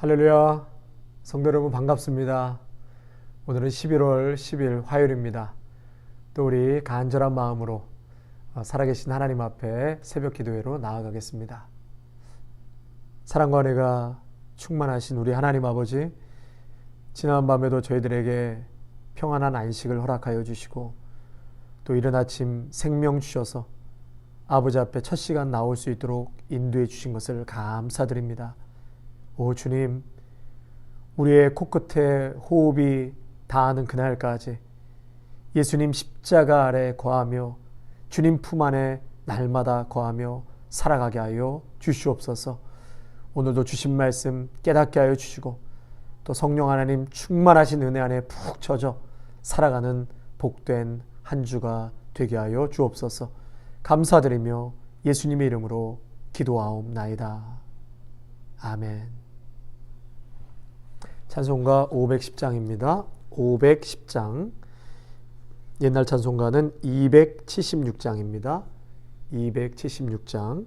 할렐루야. 성도 여러분 반갑습니다. 오늘은 11월 10일 화요일입니다. 또 우리 간절한 마음으로 살아계신 하나님 앞에 새벽 기도회로 나아가겠습니다. 사랑과 은혜가 충만하신 우리 하나님 아버지, 지난 밤에도 저희들에게 평안한 안식을 허락하여 주시고 또 이른 아침 생명 주셔서 아버지 앞에 첫 시간 나올 수 있도록 인도해 주신 것을 감사드립니다. 오 주님, 우리의 코끝에 호흡이 닿는 그날까지 예수님 십자가 아래 거하며 주님 품 안에 날마다 거하며 살아가게 하여 주시옵소서. 오늘도 주신 말씀 깨닫게 하여 주시고 또 성령 하나님 충만하신 은혜 안에 푹 젖어 살아가는 복된 한 주가 되게 하여 주옵소서. 감사드리며 예수님의 이름으로 기도하옵나이다. 아멘. 찬송가 510장입니다. 510장. 옛날 찬송가는 276장입니다. 276장.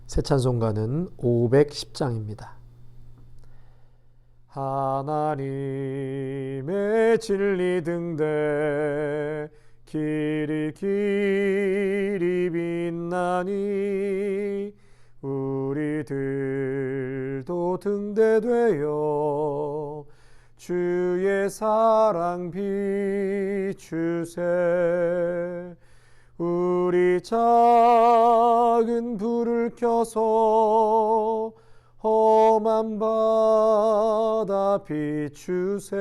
새 찬송가는 510장입니다. 하나님의 진리 등대 길이 빛나니 우리들도 등대되어 주의 사랑 비추세. 우리 작은 불을 켜서 험한 바다 비추세.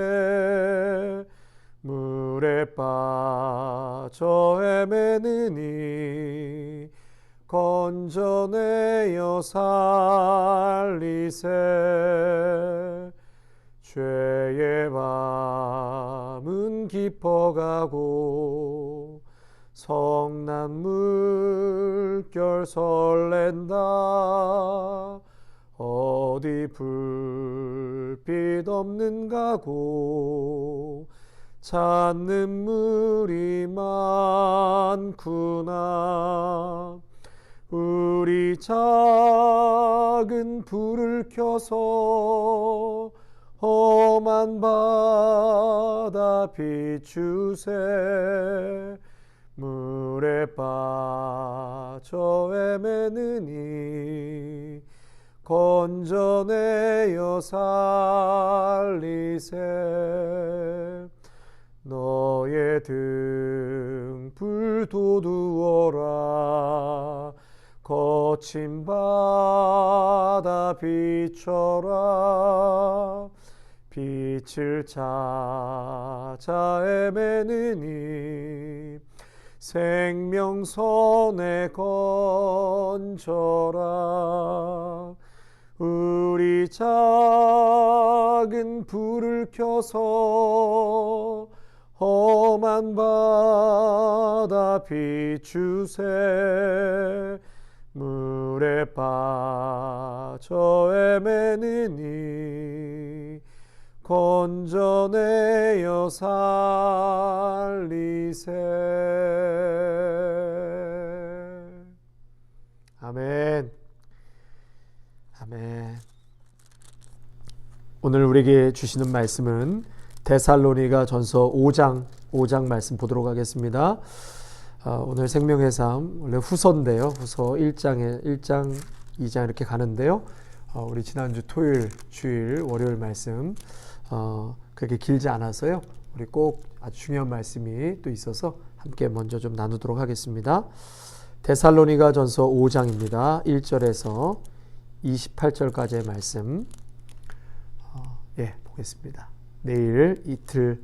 물에 빠져 헤매느니 건져내어 살리세. 죄의 밤은 깊어가고 성난 물결 설렌다. 어디 불빛 없는 가고 찾는 물이 많구나. 우리 작은 불을 켜서 험한 바다 비추세. 물에 빠져 헤매느니 건져내어 살리세. 너의 등불 돋우어라. 거친 바다 비춰라. 빛을 찾아 헤매느니 생명선에 건져라. 우리 작은 불을 켜서 험한 바다 비추세. 물에 빠져 헤매느니 건져내어 살리세. 아멘. 아멘. 오늘 우리에게 주시는 말씀은 데살로니가 전서 5장 말씀 보도록 하겠습니다. 오늘 생명의 삶 원래 후서인데요. 후서 1장, 2장 이렇게 가는데요. 우리 지난주 토요일, 주일, 월요일 말씀 그렇게 길지 않아서요. 우리 꼭 아주 중요한 말씀이 또 있어서 함께 먼저 좀 나누도록 하겠습니다. 데살로니가 전서 5장입니다. 1절에서 28절까지의 말씀 보겠습니다. 내일 이틀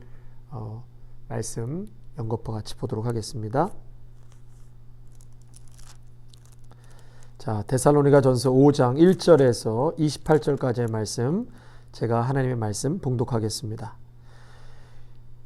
말씀 연것과 같이 보도록 하겠습니다. 자, 데살로니가 전서 5장 1절에서 28절까지의 말씀, 제가 하나님의 말씀 봉독하겠습니다.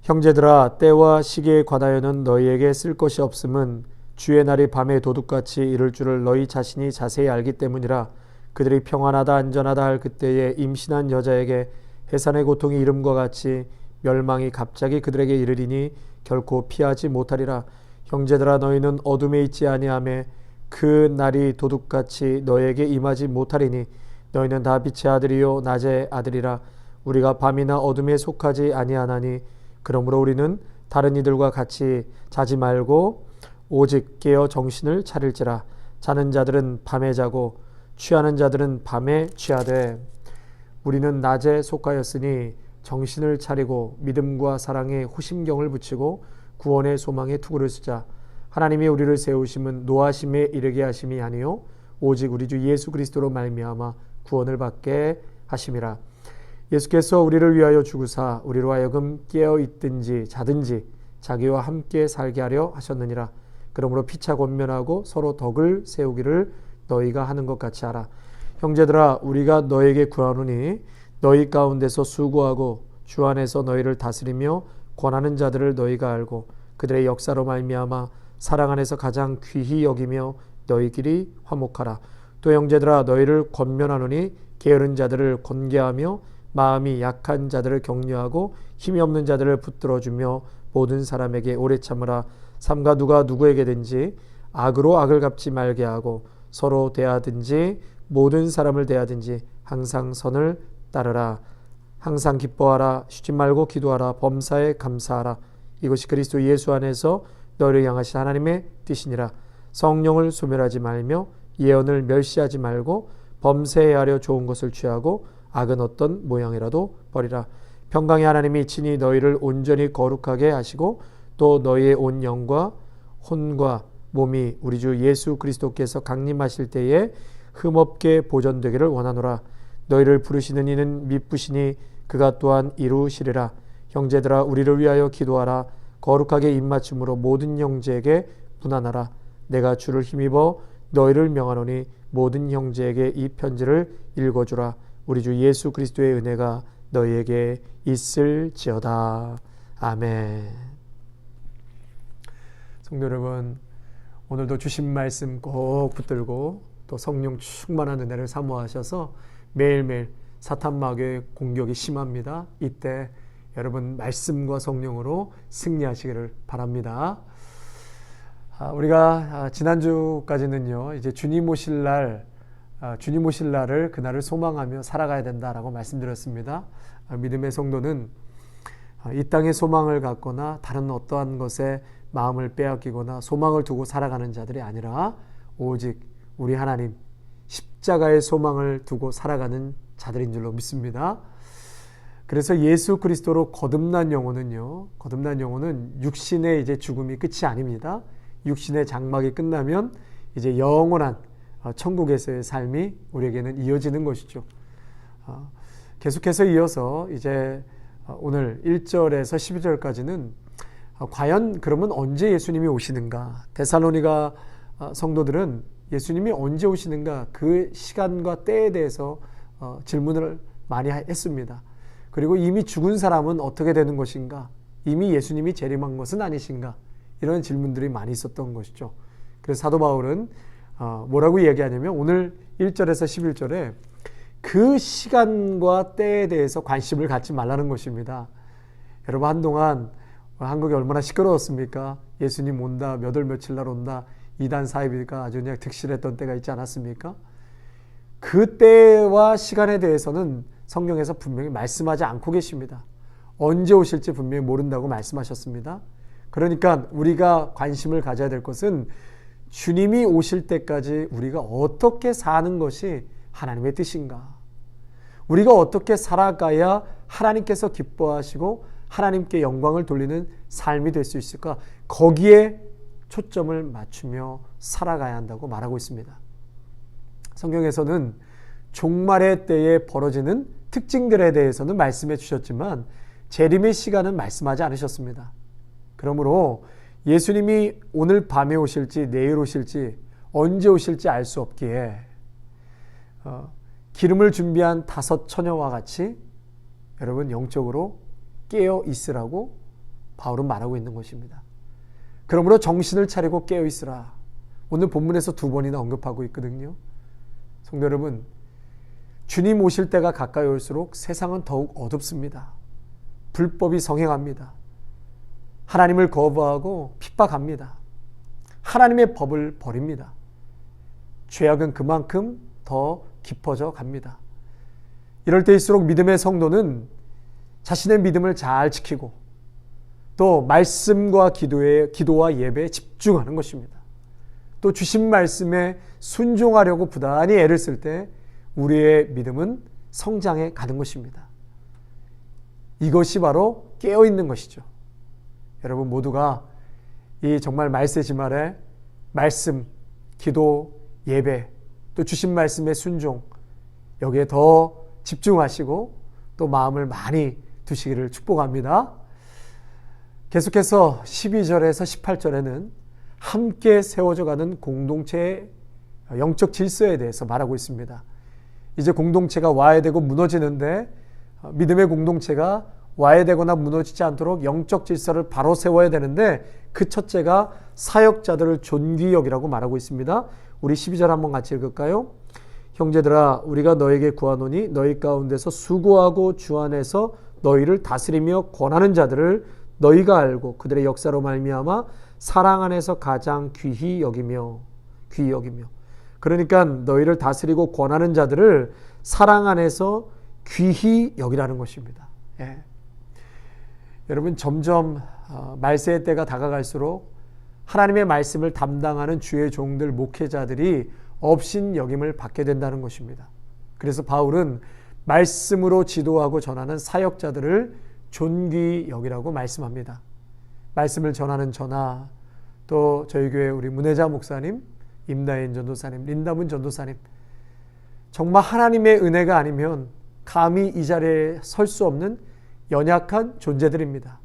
형제들아, 때와 시기에 관하여는 너희에게 쓸 것이 없음은 주의 날이 밤에 도둑같이 이를 줄을 너희 자신이 자세히 알기 때문이라. 그들이 평안하다 안전하다 할 그때에 임신한 여자에게 해산의 고통이 이름과 같이 멸망이 갑자기 그들에게 이르리니 결코 피하지 못하리라. 형제들아, 너희는 어둠에 있지 아니하며 그 날이 도둑같이 너에게 임하지 못하리니 너희는 다 빛의 아들이요 낮의 아들이라. 우리가 밤이나 어둠에 속하지 아니하나니 그러므로 우리는 다른 이들과 같이 자지 말고 오직 깨어 정신을 차릴지라. 자는 자들은 밤에 자고 취하는 자들은 밤에 취하되 우리는 낮에 속하였으니 정신을 차리고 믿음과 사랑에 호심경을 붙이고 구원의 소망에 투구를 쓰자. 하나님이 우리를 세우심은 노하심에 이르게 하심이 아니요 오직 우리 주 예수 그리스도로 말미암아 구원을 받게 하심이라. 예수께서 우리를 위하여 죽으사 우리로 하여금 깨어 있든지 자든지 자기와 함께 살게 하려 하셨느니라. 그러므로 피차 권면하고 서로 덕을 세우기를 너희가 하는 것 같이 하라. 형제들아 우리가 너에게 구하노니 너희 가운데서 수고하고 주 안에서 너희를 다스리며 권하는 자들을 너희가 알고 그들의 역사로 말미암아 사랑 안에서 가장 귀히 여기며 너희끼리 화목하라. 또 형제들아 너희를 권면하노니 게으른 자들을 권계하며 마음이 약한 자들을 격려하고 힘이 없는 자들을 붙들어주며 모든 사람에게 오래 참으라. 삼가 누가 누구에게든지 악으로 악을 갚지 말게 하고 서로 대하든지 모든 사람을 대하든지 항상 선을 따르라. 항상 기뻐하라. 쉬지 말고 기도하라. 범사에 감사하라. 이것이 그리스도 예수 안에서 너희를 향하신 하나님의 뜻이니라. 성령을 소멸하지 말며 예언을 멸시하지 말고 범세해야 하려 좋은 것을 취하고 악은 어떤 모양이라도 버리라. 평강의 하나님이 친히 너희를 온전히 거룩하게 하시고 또 너희의 온 영과 혼과 몸이 우리 주 예수 그리스도께서 강림하실 때에 흠없게 보존되기를 원하노라. 너희를 부르시는 이는 미쁘시니 그가 또한 이루시리라. 형제들아 우리를 위하여 기도하라. 거룩하게 입맞춤으로 모든 형제에게 분한하라. 내가 주를 힘입어 너희를 명하노니 모든 형제에게 이 편지를 읽어주라. 우리 주 예수 그리스도의 은혜가 너희에게 있을지어다. 아멘. 성도 여러분, 오늘도 주신 말씀 꼭 붙들고 또 성령 충만한 은혜를 사모하셔서 매일매일 사탄 마귀의 공격이 심합니다. 이때 여러분 말씀과 성령으로 승리하시기를 바랍니다. 우리가 지난주까지는요, 이제 주님 오실 날을 그날을 소망하며 살아가야 된다라고 말씀드렸습니다. 믿음의 성도는 이 땅에 소망을 갖거나 다른 어떠한 것에 마음을 빼앗기거나 소망을 두고 살아가는 자들이 아니라 오직 우리 하나님 십자가의 소망을 두고 살아가는 자들인 줄로 믿습니다. 그래서 예수 그리스도로 거듭난 영혼은 육신의 이제 죽음이 끝이 아닙니다. 육신의 장막이 끝나면 이제 영원한 천국에서의 삶이 우리에게는 이어지는 것이죠. 계속해서 이어서 이제 오늘 1절에서 12절까지는 과연 그러면 언제 예수님이 오시는가? 데살로니가 성도들은 예수님이 언제 오시는가? 그 시간과 때에 대해서 질문을 많이 했습니다. 그리고 이미 죽은 사람은 어떻게 되는 것인가? 이미 예수님이 재림한 것은 아니신가? 이런 질문들이 많이 있었던 것이죠. 그래서 사도 바울은 뭐라고 이야기하냐면 오늘 1절에서 11절에 그 시간과 때에 대해서 관심을 갖지 말라는 것입니다. 여러분 한동안 한국이 얼마나 시끄러웠습니까? 예수님 온다, 몇 월 며칠 날 온다, 이단 사이비가 아주 그냥 득실했던 때가 있지 않았습니까? 그 때와 시간에 대해서는 성경에서 분명히 말씀하지 않고 계십니다. 언제 오실지 분명히 모른다고 말씀하셨습니다. 그러니까 우리가 관심을 가져야 될 것은 주님이 오실 때까지 우리가 어떻게 사는 것이 하나님의 뜻인가? 우리가 어떻게 살아가야 하나님께서 기뻐하시고 하나님께 영광을 돌리는 삶이 될 수 있을까? 거기에 초점을 맞추며 살아가야 한다고 말하고 있습니다. 성경에서는 종말의 때에 벌어지는 특징들에 대해서는 말씀해 주셨지만 재림의 시간은 말씀하지 않으셨습니다. 그러므로 예수님이 오늘 밤에 오실지 내일 오실지 언제 오실지 알 수 없기에 기름을 준비한 5 처녀와 같이 여러분 영적으로 깨어 있으라고 바울은 말하고 있는 것입니다. 그러므로 정신을 차리고 깨어 있으라. 오늘 본문에서 2번이나 언급하고 있거든요. 성도 여러분, 주님 오실 때가 가까이 올수록 세상은 더욱 어둡습니다. 불법이 성행합니다. 하나님을 거부하고 핍박합니다. 하나님의 법을 버립니다. 죄악은 그만큼 더 깊어져 갑니다. 이럴 때일수록 믿음의 성도는 자신의 믿음을 잘 지키고 또 말씀과 기도와 예배에 집중하는 것입니다. 또 주신 말씀에 순종하려고 부단히 애를 쓸 때 우리의 믿음은 성장해 가는 것입니다. 이것이 바로 깨어있는 것이죠. 여러분 모두가 이 정말 말세지말에 말씀, 기도, 예배, 또 주신 말씀의 순종 여기에 더 집중하시고 또 마음을 많이 두시기를 축복합니다. 계속해서 12절에서 18절에는 함께 세워져 가는 공동체의 영적 질서에 대해서 말하고 있습니다. 이제 공동체가 와해되고 무너지는데 믿음의 공동체가 와해되거나 무너지지 않도록 영적 질서를 바로 세워야 되는데 그 첫째가 사역자들을 존귀히 여기라고 말하고 있습니다. 우리 12절 한번 같이 읽을까요? 형제들아 우리가 너에게 구하노니 너희 가운데서 수고하고 주 안에서 너희를 다스리며 권하는 자들을 너희가 알고 그들의 역사로 말미암아 사랑 안에서 가장 귀히 여기며 그러니까 너희를 다스리고 권하는 자들을 사랑 안에서 귀히 여기라는 것입니다. 예. 여러분 점점 말세의 때가 다가갈수록 하나님의 말씀을 담당하는 주의 종들 목회자들이 업신여김을 받게 된다는 것입니다. 그래서 바울은 말씀으로 지도하고 전하는 사역자들을 존귀히 여기라고 말씀합니다. 말씀을 전하는 저나 또 저희 교회 우리 문혜자 목사님, 임다인 전도사님, 린다문 전도사님 정말 하나님의 은혜가 아니면 감히 이 자리에 설 수 없는 연약한 존재들입니다.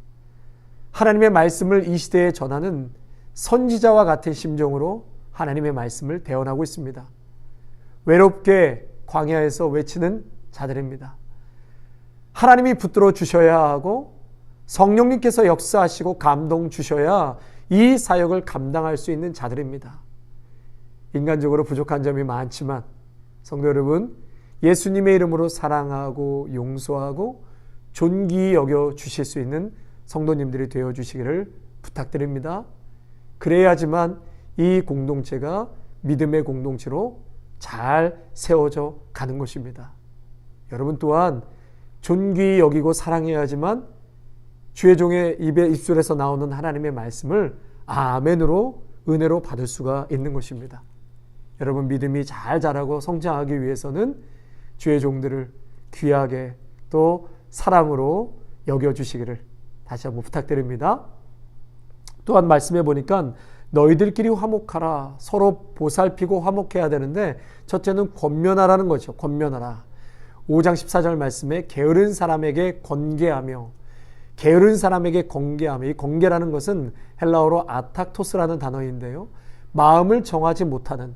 하나님의 말씀을 이 시대에 전하는 선지자와 같은 심정으로 하나님의 말씀을 대언하고 있습니다. 외롭게 광야에서 외치는 자들입니다. 하나님이 붙들어 주셔야 하고 성령님께서 역사하시고 감동 주셔야 이 사역을 감당할 수 있는 자들입니다. 인간적으로 부족한 점이 많지만 성도 여러분, 예수님의 이름으로 사랑하고 용서하고 존귀히 여겨 주실 수 있는 성도님들이 되어 주시기를 부탁드립니다. 그래야지만 이 공동체가 믿음의 공동체로 잘 세워져 가는 것입니다. 여러분 또한 존귀히 여기고 사랑해야지만 주의 종의 입술에서 나오는 하나님의 말씀을 아멘으로 은혜로 받을 수가 있는 것입니다. 여러분 믿음이 잘 자라고 성장하기 위해서는 주의 종들을 귀하게 또 사랑으로 여겨주시기를 다시 한번 부탁드립니다. 또한 말씀해 보니까 너희들끼리 화목하라. 서로 보살피고 화목해야 되는데 첫째는 권면하라는 거죠. 권면하라. 5장 14절 말씀에 게으른 사람에게 권계하며 게으른 사람에게 권계하며 이 권계라는 것은 헬라어로 아탁토스라는 단어인데요. 마음을 정하지 못하는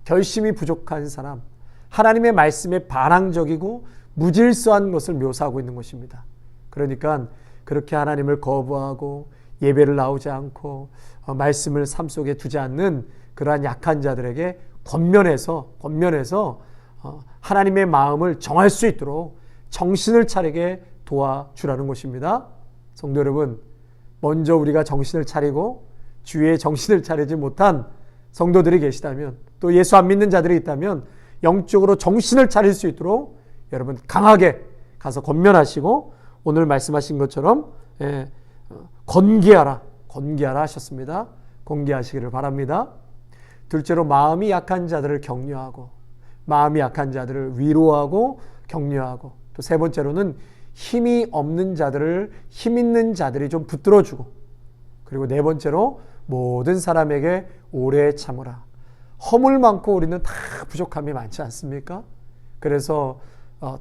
결심이 부족한 사람, 하나님의 말씀에 반항적이고 무질서한 것을 묘사하고 있는 것입니다. 그러니까 그렇게 하나님을 거부하고 예배를 나오지 않고 말씀을 삶 속에 두지 않는 그러한 약한 자들에게 권면해서 하나님의 마음을 정할 수 있도록 정신을 차리게 도와주라는 것입니다. 성도 여러분, 먼저 우리가 정신을 차리고 주위에 정신을 차리지 못한 성도들이 계시다면 또 예수 안 믿는 자들이 있다면 영적으로 정신을 차릴 수 있도록 여러분 강하게 가서 권면하시고 오늘 말씀하신 것처럼 권계하라 하셨습니다. 권계하시기를 바랍니다. 둘째로 마음이 약한 자들을 격려하고 마음이 약한 자들을 위로하고 격려하고 또 세 번째로는 힘이 없는 자들을 힘 있는 자들이 좀 붙들어주고 그리고 네 번째로 모든 사람에게 오래 참으라. 허물 많고 우리는 다 부족함이 많지 않습니까? 그래서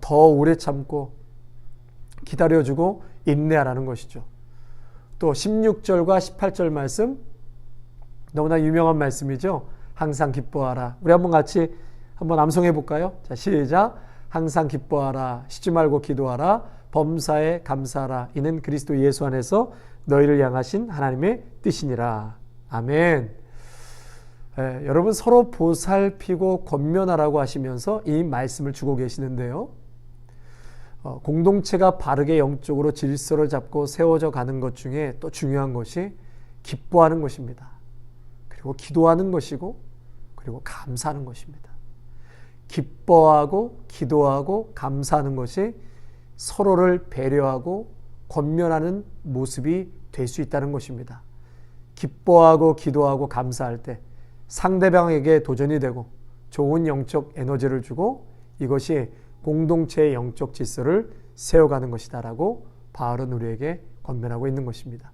더 오래 참고 기다려주고 인내하라는 것이죠. 또 16절과 18절 말씀 너무나 유명한 말씀이죠. 항상 기뻐하라. 우리 한번 같이 한번 암송해 볼까요? 자, 시작. 항상 기뻐하라. 쉬지 말고 기도하라. 범사에 감사하라. 이는 그리스도 예수 안에서 너희를 향하신 하나님의 뜻이니라. 아멘. 여러분 서로 보살피고 권면하라고 하시면서 이 말씀을 주고 계시는데요. 공동체가 바르게 영적으로 질서를 잡고 세워져 가는 것 중에 또 중요한 것이 기뻐하는 것입니다. 그리고 기도하는 것이고 그리고 감사하는 것입니다. 기뻐하고 기도하고 감사하는 것이 서로를 배려하고 권면하는 모습이 될 수 있다는 것입니다. 기뻐하고 기도하고 감사할 때 상대방에게 도전이 되고 좋은 영적 에너지를 주고 이것이 공동체의 영적 질서를 세워가는 것이다라고 바울은 우리에게 권면하고 있는 것입니다.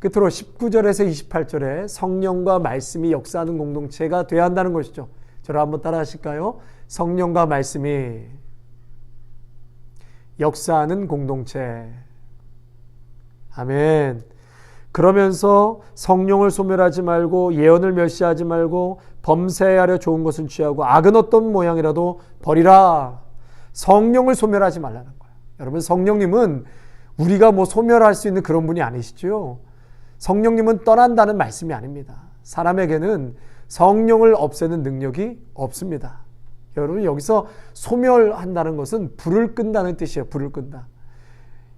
끝으로 19절에서 28절에 성령과 말씀이 역사하는 공동체가 되어야 한다는 것이죠. 저를 한번 따라 하실까요? 성령과 말씀이 역사하는 공동체. 아멘. 그러면서 성령을 소멸하지 말고 예언을 멸시하지 말고 범죄하려 좋은 것은 취하고 악은 어떤 모양이라도 버리라. 성령을 소멸하지 말라는 거예요. 여러분, 성령님은 우리가 뭐 소멸할 수 있는 그런 분이 아니시죠. 성령님은 떠난다는 말씀이 아닙니다. 사람에게는 성령을 없애는 능력이 없습니다. 여러분, 여기서 소멸한다는 것은 불을 끈다는 뜻이에요. 불을 끈다.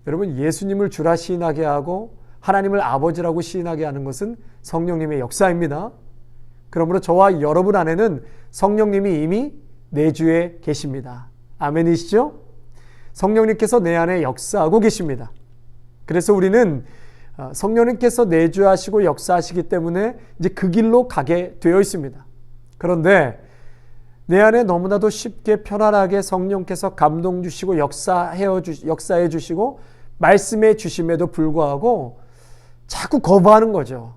여러분, 예수님을 주라 시인하게 하고 하나님을 아버지라고 시인하게 하는 것은 성령님의 역사입니다. 그러므로 저와 여러분 안에는 성령님이 이미 내주에 계십니다. 아멘이시죠? 성령님께서 내 안에 역사하고 계십니다. 그래서 우리는 성령님께서 내주하시고 역사하시기 때문에 이제 그 길로 가게 되어 있습니다. 그런데 내 안에 너무나도 쉽게 편안하게 성령께서 감동 주시고 역사해 주시고 말씀해 주심에도 불구하고 자꾸 거부하는 거죠.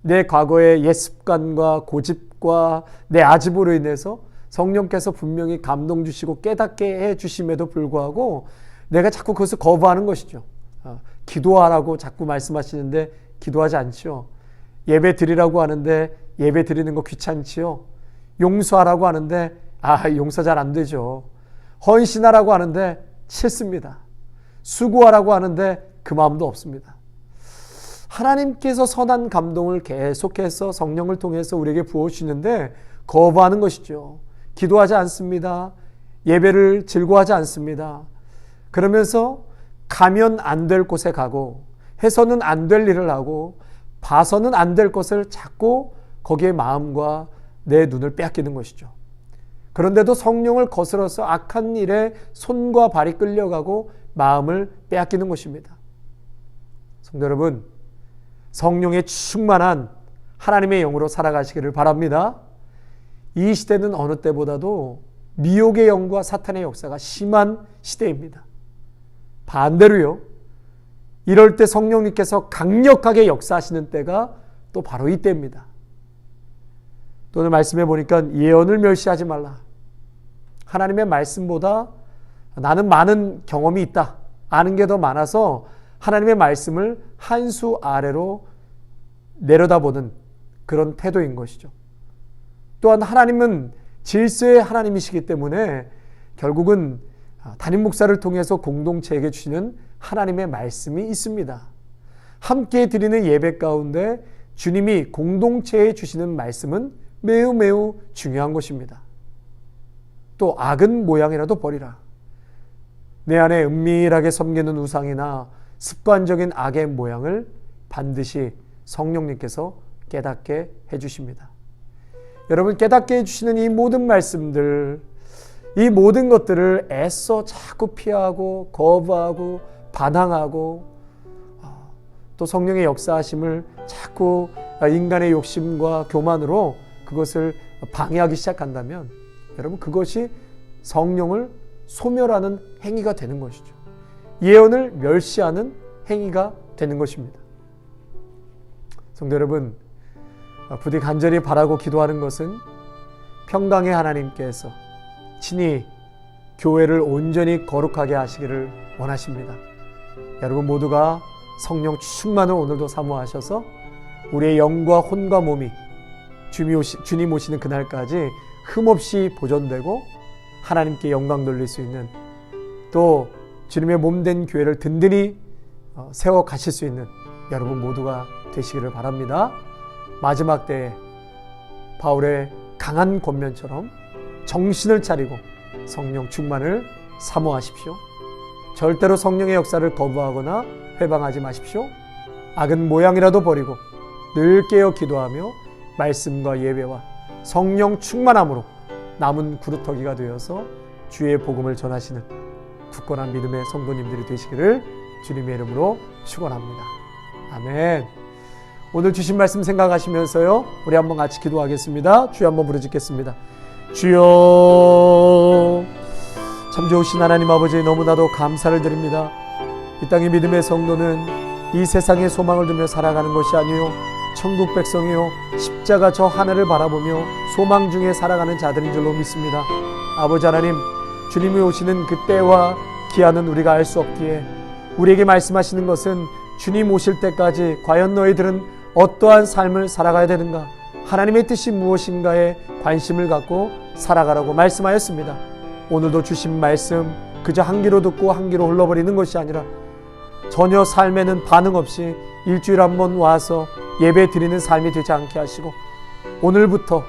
내 과거의 옛 습관과 고집과 내 아집으로 인해서 성령께서 분명히 감동 주시고 깨닫게 해 주심에도 불구하고 내가 자꾸 그것을 거부하는 것이죠. 기도하라고 자꾸 말씀하시는데 기도하지 않지요. 예배 드리라고 하는데 예배 드리는 거 귀찮지요. 용서하라고 하는데 용서 잘 안 되죠. 헌신하라고 하는데 싫습니다. 수고하라고 하는데 그 마음도 없습니다. 하나님께서 선한 감동을 계속해서 성령을 통해서 우리에게 부어주시는데 거부하는 것이죠. 기도하지 않습니다. 예배를 즐거워하지 않습니다. 그러면서 가면 안 될 곳에 가고 해서는 안 될 일을 하고 봐서는 안 될 것을 자꾸 거기에 마음과 내 눈을 빼앗기는 것이죠. 그런데도 성령을 거스러서 악한 일에 손과 발이 끌려가고 마음을 빼앗기는 것입니다. 성도 여러분, 성령에 충만한 하나님의 영으로 살아가시기를 바랍니다. 이 시대는 어느 때보다도 미혹의 영과 사탄의 역사가 심한 시대입니다. 반대로요, 이럴 때 성령님께서 강력하게 역사하시는 때가 또 바로 이때입니다. 또 오늘 말씀해 보니까 예언을 멸시하지 말라. 하나님의 말씀보다 나는 많은 경험이 있다, 아는 게 더 많아서 하나님의 말씀을 한 수 아래로 내려다보는 그런 태도인 것이죠. 또한 하나님은 질서의 하나님이시기 때문에 결국은 담임 목사를 통해서 공동체에게 주시는 하나님의 말씀이 있습니다. 함께 드리는 예배 가운데 주님이 공동체에 주시는 말씀은 매우 매우 중요한 것입니다. 또 악은 모양이라도 버리라. 내 안에 은밀하게 섬기는 우상이나 습관적인 악의 모양을 반드시 성령님께서 깨닫게 해주십니다. 여러분, 깨닫게 해주시는 이 모든 말씀들, 이 모든 것들을 애써 자꾸 피하고 거부하고 반항하고 또 성령의 역사하심을 자꾸 인간의 욕심과 교만으로 그것을 방해하기 시작한다면 여러분, 그것이 성령을 소멸하는 행위가 되는 것이죠. 예언을 멸시하는 행위가 되는 것입니다. 성도 여러분, 부디 간절히 바라고 기도하는 것은 평강의 하나님께서 친히 교회를 온전히 거룩하게 하시기를 원하십니다. 여러분 모두가 성령 충만을 오늘도 사모하셔서 우리의 영과 혼과 몸이 주님 오시는 그날까지 흠없이 보존되고 하나님께 영광 돌릴 수 있는, 또 주님의 몸된 교회를 든든히 세워 가실 수 있는 여러분 모두가 되시기를 바랍니다. 마지막 때에 바울의 강한 권면처럼 정신을 차리고 성령 충만을 사모하십시오. 절대로 성령의 역사를 거부하거나 회방하지 마십시오. 악은 모양이라도 버리고 늘 깨어 기도하며 말씀과 예배와 성령 충만함으로 남은 구루터기가 되어서 주의 복음을 전하시는 굳건한 믿음의 성도님들이 되시기를 주님의 이름으로 축원합니다. 아멘. 오늘 주신 말씀 생각하시면서요, 우리 한번 같이 기도하겠습니다. 주여 한번 부르짖겠습니다. 주여, 참 좋으신 하나님 아버지, 너무나도 감사를 드립니다. 이 땅의 믿음의 성도는 이 세상에 소망을 두며 살아가는 것이 아니요 천국 백성이요 십자가 저 하늘을 바라보며 소망 중에 살아가는 자들인 줄로 믿습니다. 아버지 하나님, 주님이 오시는 그 때와 기한은 우리가 알 수 없기에 우리에게 말씀하시는 것은 주님 오실 때까지 과연 너희들은 어떠한 삶을 살아가야 되는가, 하나님의 뜻이 무엇인가에 관심을 갖고 살아가라고 말씀하였습니다. 오늘도 주신 말씀 그저 한 귀로 듣고 한 귀로 흘러버리는 것이 아니라 전혀 삶에는 반응 없이 일주일에 한 번 와서 예배 드리는 삶이 되지 않게 하시고, 오늘부터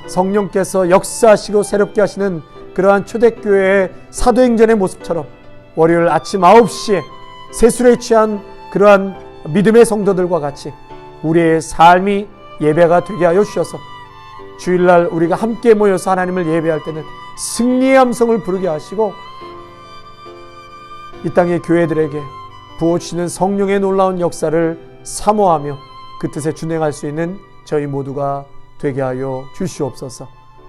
성령께서 역사하시고 새롭게 하시는 그러한 초대교회의 사도행전의 모습처럼 월요일 아침 9시에 세술에 취한 그러한 믿음의 성도들과 같이 우리의 삶이 예배가 되게 하여 주셔서 주일날 우리가 함께 모여서 하나님을 예배할 때는 승리의 함성을 부르게 하시고, 이 땅의 교회들에게 부어주시는 성령의 놀라운 역사를 사모하며 그 뜻에 준행할 수 있는 저희 모두가 되게 하여 주시옵소서.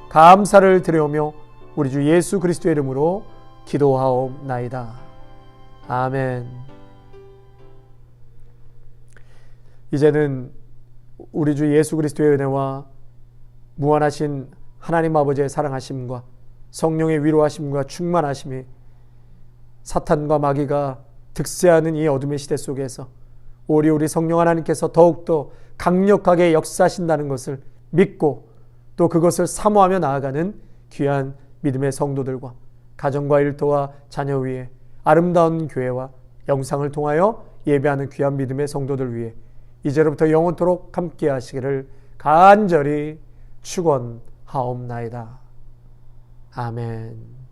감사를 드려오며 우리 주 예수 그리스도의 이름으로 기도하옵나이다. 아멘. 이제는 우리 주 예수 그리스도의 은혜와 무한하신 하나님 아버지의 사랑하심과 성령의 위로하심과 충만하심이 사탄과 마귀가 득세하는 이 어둠의 시대 속에서 우리 성령 하나님께서 더욱더 강력하게 역사하신다는 것을 믿고 또 그것을 사모하며 나아가는 귀한 믿음의 성도들과 가정과 일터와 자녀 위에 아름다운 교회와 영상을 통하여 예배하는 귀한 믿음의 성도들 위해 이제로부터 영원토록 함께 하시기를 간절히 축원하옵나이다. 아멘.